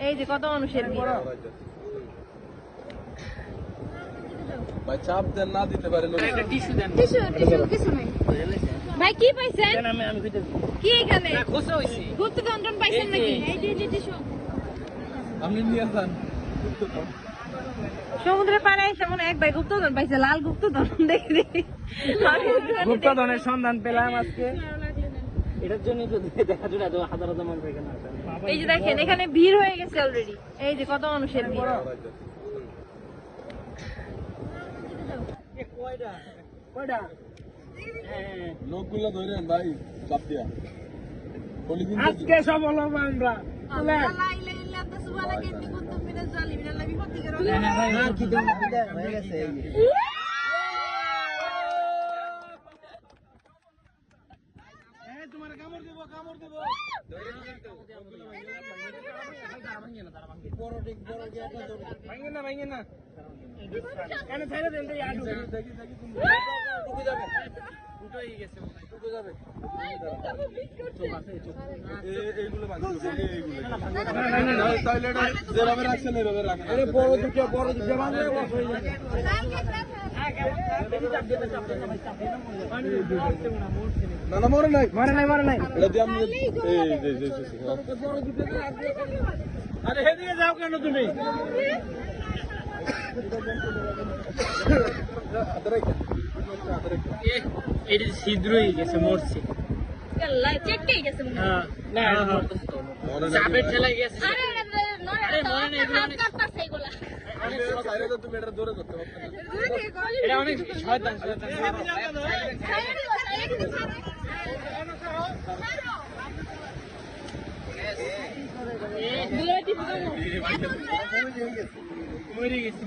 এই যে কত মানুষের ভিড়। ভাই চাপ দেন না দিতে পারেন একটা টিস্যু দেন। টিস্যু কিছু নাই ভাই। কি পাইছেন? আমি কি এখানে খোসা হইছি। গুপ্তদণ্ডন পাইছেন নাকি? এই যে টিস্যু আপনি নিয়ে যান। সমুদ্রের পাড়ে এসে মনে এক ভাই গুপ্তধন পাইছে, লাল গুপ্তধন দেখি। গুপ্তধনের সন্ধান পেলাম আজকে। এটার জন্য তো দেখা জোড়া তো হাজার হাজার মানুষ এখানে আসে। এই যে দেখেন এখানে ভিড় হয়ে গেছে অলরেডি। এই যে কত মানুষের ভিড়। কয়টা? লোকগুলো ধরেন ভাই চাপ দিয়া। আজকে সব হলো আমরা। তোমার কামড় দেবো কামড় দেবো। ভাঙে না ভাঙে না। কেন ছেড়ে দেন তো আডু। ঢুকে যাবে। উঠেই গেছে ঢুকে যাবে। এইগুলো ভাঙছে এইগুলো। তাহলে এটা যেভাবে রাখছেন এইভাবে রাখেন। আরে বড় দুটো ভাঙলে লস হয়ে যাবে। না না মরে নাই মরে নাই। এটা দিয়ে আমি আরে হেদিকে যাও কেন তুমি? এটা ছিদ্র হয়ে গেছে মরছে। চেকটাই গেছে মনে হয়। হ্যাঁ না চাপের ঠেলায় গেছে। আরে মরে নাই কাটতাছে এগুলা। তুমি এটা দৌড়ে করতে পারবে না। এটা অনেক শয়তান। মরে গেছে।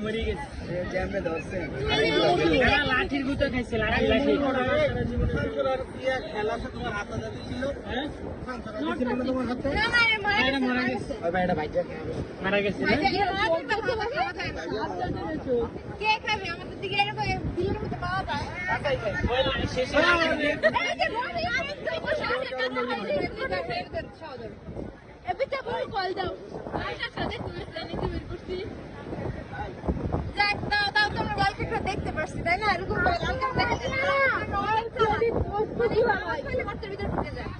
লাঠির গুঁতো খাইছে লাঠি। খেলা তোমার হাতে ছিল মারা গেছে। কে খাবে আমাদের দিকে এরকম বিলের মধ্যে পাওয়া যায়। এবিটা বড় কল দাও। আচ্ছা সাথে তুমি জানিতে বের করছি। যাক দাও তো আমরা গল্পটা দেখতে পারছি তাই না? এরকম গল্প দেখতে না। নয় যদি পোস্ট করি হয়। তাহলে মাত্র ভিতরে ঢুকে যায়।